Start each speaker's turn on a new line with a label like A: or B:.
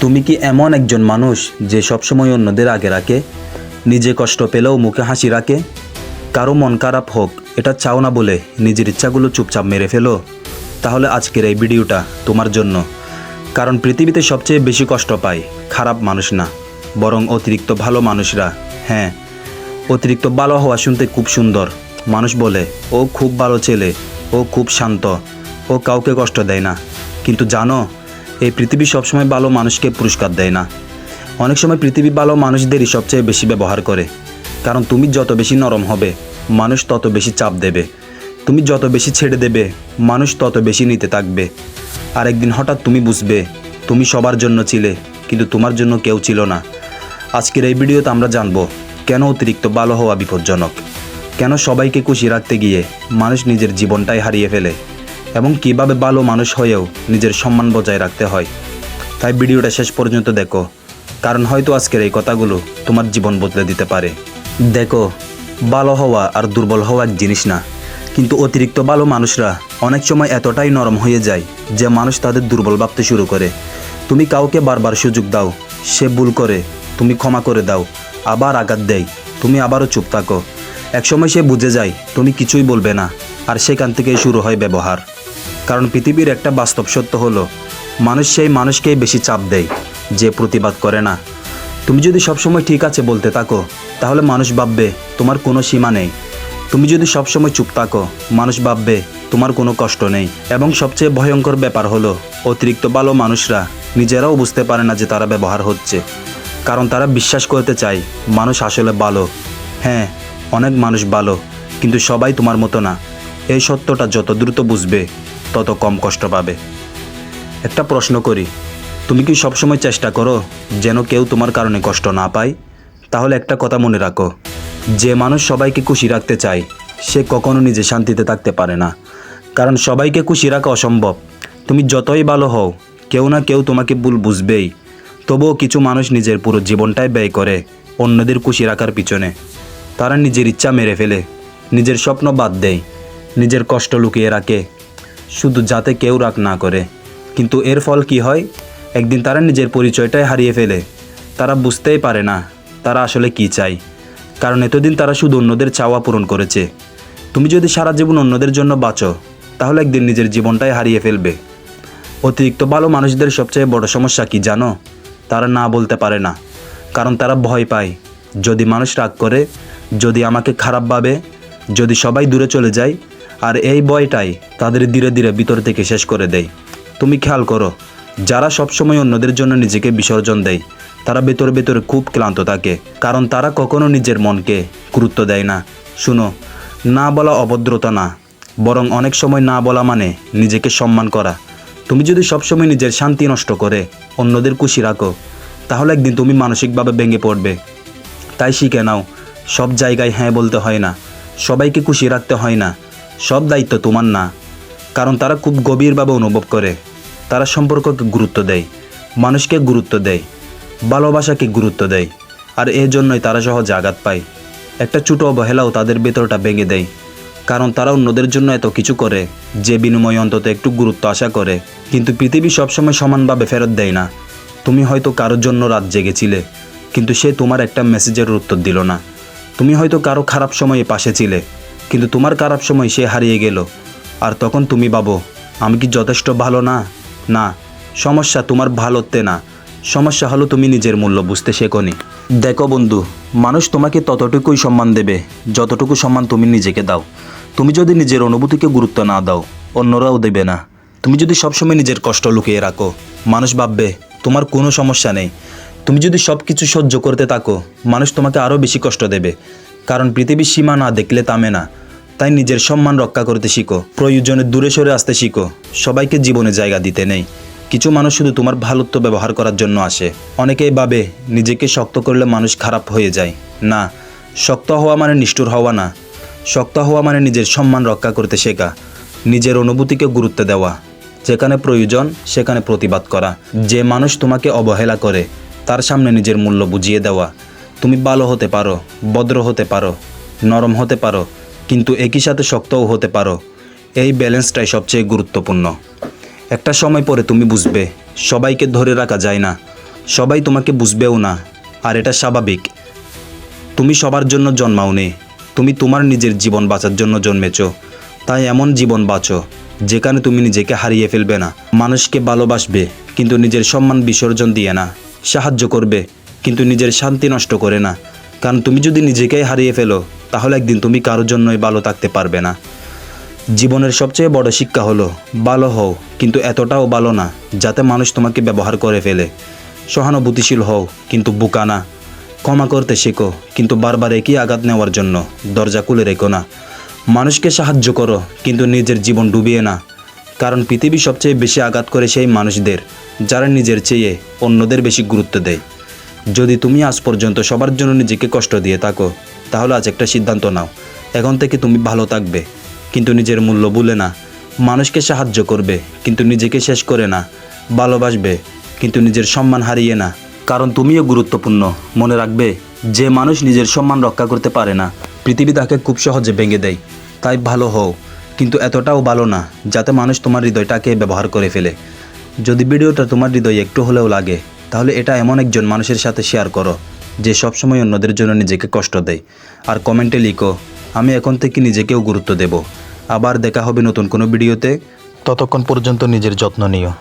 A: তুমি কি এমন একজন মানুষ যে সবসময় অন্যদের আগে রাখে, নিজে কষ্ট পেলেও মুখে হাসি রাখে? কারো মন খারাপ হোক এটা চাও না বলে নিজের ইচ্ছাগুলো চুপচাপ মেরে ফেলো? তাহলে আজকের এই ভিডিওটা তোমার জন্য। কারণ পৃথিবীতে সবচেয়ে বেশি কষ্ট পায় খারাপ মানুষ না, বরং অতিরিক্ত ভালো মানুষরা। হ্যাঁ, অতিরিক্ত ভালো হওয়া শুনতে খুব সুন্দর। মানুষ বলে ও খুব ভালো ছেলে, ও খুব শান্ত, ও কাউকে কষ্ট দেয় না। কিন্তু জানো, এই পৃথিবী সবসময় ভালো মানুষকে পুরস্কার দেয় না। অনেক সময় পৃথিবী ভালো মানুষদেরই সবচেয়ে বেশি ব্যবহার করে। কারণ তুমি যত বেশি নরম হবে, মানুষ তত বেশি চাপ দেবে। তুমি যত বেশি ছেড়ে দেবে, মানুষ তত বেশি নিতে থাকবে। আর একদিন হঠাৎ তুমি বুঝবে তুমি সবার জন্য ছিলে, কিন্তু তোমার জন্য কেউ ছিল না। আজকের এই ভিডিওতে আমরা জানবো কেন অতিরিক্ত ভালো হওয়া বিপজ্জনক, কেন সবাইকে খুশি রাখতে গিয়ে মানুষ নিজের জীবনটাই হারিয়ে ফেলে, এবং কিভাবে ভালো মানুষ হয়েও নিজের সম্মান বজায় রাখতে হয়। তাই ভিডিওটা শেষ পর্যন্ত দেখো, কারণ হয়তো আজকের এই কথাগুলো তোমার জীবন বদলে দিতে পারে। দেখো, ভালো হওয়া আর দুর্বল হওয়া এক জিনিস না, কিন্তু অতিরিক্ত ভালো মানুষরা অনেক সময় এতটাই নরম হয়ে যায় যে মানুষ তাদের দুর্বল ভাবতে শুরু করে। তুমি কাউকে বারবার সুযোগ দাও, সে ভুল করে, তুমি ক্ষমা করে দাও, আবার আঘাত দেয়, তুমি আবারও চুপ থাকো। একসময় সে বুঝে যায় তুমি কিছুই বলবে না, আর সেখান থেকেই শুরু হয় ব্যবহার। কারণ পৃথিবীর একটা বাস্তব সত্য হলো, মানুষ সেই মানুষকেই বেশি চাপ দেয় যে প্রতিবাদ করে না। তুমি যদি সবসময় ঠিক আছে বলতে থাকো, তাহলে মানুষ ভাববে তোমার কোনো সীমা নেই। তুমি যদি সবসময় চুপ থাকো, মানুষ ভাববে তোমার কোনো কষ্ট নেই। এবং সবচেয়ে ভয়ঙ্কর ব্যাপার হলো, অতিরিক্ত ভালো মানুষরা নিজেরাও বুঝতে পারে না যে তারা ব্যবহার হচ্ছে। কারণ তারা বিশ্বাস করতে চায় মানুষ আসলে ভালো। হ্যাঁ, অনেক মানুষ ভালো, কিন্তু সবাই তোমার মতো না। এই সত্যটা যত দ্রুত বুঝবে, তত কম কষ্ট পাবে। একটা প্রশ্ন করি, তুমি কি সবসময় চেষ্টা করো যেন কেউ তোমার কারণে কষ্ট না পায়? তাহলে একটা কথা মনে রাখো, যে মানুষ সবাইকে খুশি রাখতে চায় সে কখনো নিজে শান্তিতে থাকতে পারে না। কারণ সবাইকে খুশি রাখা অসম্ভব। তুমি যতই ভালো হও, কেউ না কেউ তোমাকে ভুল বুঝবেই। তবুও কিছু মানুষ নিজের পুরো জীবনটাই ব্যয় করে অন্যদের খুশি রাখার পিছনে। তারা নিজের ইচ্ছা মেরে ফেলে, নিজের স্বপ্ন বাদ দেয়, নিজের কষ্ট লুকিয়ে রাখে, শুধু যাতে কেউ রাগ না করে। কিন্তু এর ফল কি হয়? একদিন তারা নিজের পরিচয়টাই হারিয়ে ফেলে। তারা বুঝতেই পারে না তারা আসলে কি চায়। কারণ এতদিন তারা শুধু অন্যদের চাওয়া পূরণ করেছে। তুমি যদি সারা জীবন অন্যদের জন্য বাঁচো, তাহলে একদিন নিজের জীবনটাই হারিয়ে ফেলবে। অতিরিক্ত ভালো মানুষদের সবচেয়ে বড় সমস্যা কি জানো? তারা না বলতে পারে না। কারণ তারা ভয় পায়, যদি মানুষ রাগ করে, যদি আমাকে খারাপ ভাবে, যদি সবাই দূরে চলে যায়। আর এই ভয়টাই তাদের ধীরে ধীরে ভিতর থেকে শেষ করে দেয়। তুমি খেয়াল করো, যারা সবসময় অন্যদের জন্য নিজেকে বিসর্জন দেয়, তারা ভেতরে ভেতরে খুব ক্লান্ত থাকে। কারণ তারা কখনো নিজের মনকে গুরুত্ব দেয় না। শুনো, না বলা অভদ্রতা না, বরং অনেক সময় না বলা মানে নিজেকে সম্মান করা। তুমি যদি সবসময় নিজের শান্তি নষ্ট করে অন্যদের খুশি রাখো, তাহলে একদিন তুমি মানসিকভাবে ভেঙে পড়বে। তাই শিখে নাও, সব জায়গায় হ্যাঁ বলতে হয় না, সবাইকে খুশি রাখতে হয় না, সব দায়িত্ব তোমার না। কারণ তারা খুব গভীরভাবে অনুভব করে। তারা সম্পর্ককে গুরুত্ব দেয়, মানুষকে গুরুত্ব দেয়, ভালোবাসাকে গুরুত্ব দেয়। আর এই জন্যই তারা সহজে আঘাত পায়। একটা ছোটো অবহেলাও তাদের ভেতরটা ভেঙে দেয়। কারণ তারা অন্যদের জন্য এত কিছু করে যে বিনিময়ে অন্তত একটু গুরুত্ব আশা করে। কিন্তু পৃথিবী সবসময় সমানভাবে ফেরত দেয় না। তুমি হয়তো কারোর জন্য রাত জেগেছিলে, কিন্তু সে তোমার একটা মেসেজের উত্তর দিল না। তুমি হয়তো কারো খারাপ সময়ে পাশে ছিলে, কিন্তু তোমার খারাপ সময় সে হারিয়ে গেল। আর তখন তুমি ভাবো, আমি কি যথেষ্ট ভালো না? না, সমস্যা তোমার ভালোতে না, সমস্যা হলো তুমি নিজের মূল্য বুঝতে শেখোনি। দেখো বন্ধু, মানুষ তোমাকে ততটুকুই সম্মান দেবে যতটুকু সম্মান তুমি নিজেকে দাও। তুমি যদি নিজের অনুভূতিকে গুরুত্ব না দাও, অন্যরাও দেবে না। তুমি যদি সবসময় নিজের কষ্ট লুকিয়ে রাখো, মানুষ ভাববে তোমার কোনো সমস্যা নেই। তুমি যদি সব কিছু সহ্য করতে থাকো, মানুষ তোমাকে আরও বেশি কষ্ট দেবে। কারণ পৃথিবীর সীমা না দেখলে থামে না। তাই নিজের সম্মান রক্ষা করতে শিখো, প্রয়োজনে দূরে সরে আসতে শিখো। সবাইকে জীবনে জায়গা দিতে নেই। কিছু মানুষ শুধু তোমার ভালোত্ব ব্যবহার করার জন্য আসে। অনেকেই ভাবে নিজেকে শক্ত করলে মানুষ খারাপ হয়ে যায়। না, শক্ত হওয়া মানে নিষ্ঠুর হওয়া না। শক্ত হওয়া মানে নিজের সম্মান রক্ষা করতে শেখা, নিজের অনুভূতিকে গুরুত্ব দেওয়া, যেখানে প্রয়োজন সেখানে প্রতিবাদ করা। যে মানুষ তোমাকে অবহেলা করে, তার সামনে নিজের মূল্য বুঝিয়ে দেওয়া। তুমি ভালো হতে পারো, ভদ্র হতে পারো, নরম হতে পারো, কিন্তু একই সাথে শক্তও হতে পারো। এই ব্যালেন্সটাই সবচেয়ে গুরুত্বপূর্ণ। একটা সময় পরে তুমি বুঝবে, সবাইকে ধরে রাখা যায় না, সবাই তোমাকে বুঝবেও না, আর এটা স্বাভাবিক। তুমি সবার জন্য জন্মাওনি, তুমি তোমার নিজের জীবন বাঁচার জন্য জন্মেছ। তাই এমন জীবন বাঁচো যেখানে তুমি নিজেকে হারিয়ে ফেলবে না। মানুষকে ভালোবাসবে কিন্তু নিজের সম্মান বিসর্জন দিয়ে না। সাহায্য করবে কিন্তু নিজের শান্তি নষ্ট করে না। কারণ তুমি যদি নিজেকেই হারিয়ে ফেলো তাহলে একদিন তুমি কারোর জন্যই ভালো থাকতে পারবে না। জীবনের সবচেয়ে বড় শিক্ষা হলো ভালো হও কিন্তু এতটাও ভালো না যাতে মানুষ তোমাকে ব্যবহার করে ফেলে। সহানুভূতিশীল হও কিন্তু বোকা না। ক্ষমা করতে শেখো কিন্তু বারবার একই আঘাত নেওয়ার জন্য দরজা খুলে রেখো না। মানুষকে সাহায্য করো কিন্তু নিজের জীবন ডুবিয়ে না। কারণ পৃথিবী সবচেয়ে বেশি আঘাত করে সেই মানুষদের যারা নিজের চেয়ে অন্যদের বেশি গুরুত্ব দেয়। যদি তুমি আজ পর্যন্ত সবার জন্য নিজেকে কষ্ট দিয়ে থাকো তাহলে আজ একটা সিদ্ধান্ত নাও, এখন থেকে তুমি ভালো থাকবে কিন্তু নিজের মূল্য ভুলে না। মানুষকে সাহায্য করবে কিন্তু নিজেকে শেষ করে না। ভালোবাসবে কিন্তু নিজের সম্মান হারিয়ে না। কারণ তুমিও গুরুত্বপূর্ণ। মনে রাখবে, যে মানুষ নিজের সম্মান রক্ষা করতে পারে না পৃথিবী তাকে খুব সহজে ভেঙে দেয়। তাই ভালো হও কিন্তু এতটাও ভালো না যাতে মানুষ তোমার হৃদয়টাকে ব্যবহার করে ফেলে। যদি ভিডিওটা তোমার হৃদয়ে একটু হলেও লাগে তাহলে এটা এমন একজন মানুষের সাথে শেয়ার করো যে সবসময় অন্যদের জন্য নিজেকে কষ্ট দেয়। আর কমেন্টে লিখো, আমি এখন থেকে নিজেকেও গুরুত্ব দেব। আবার দেখা হবে নতুন কোনো ভিডিওতে। ততক্ষণ পর্যন্ত নিজের যত্ন নিও।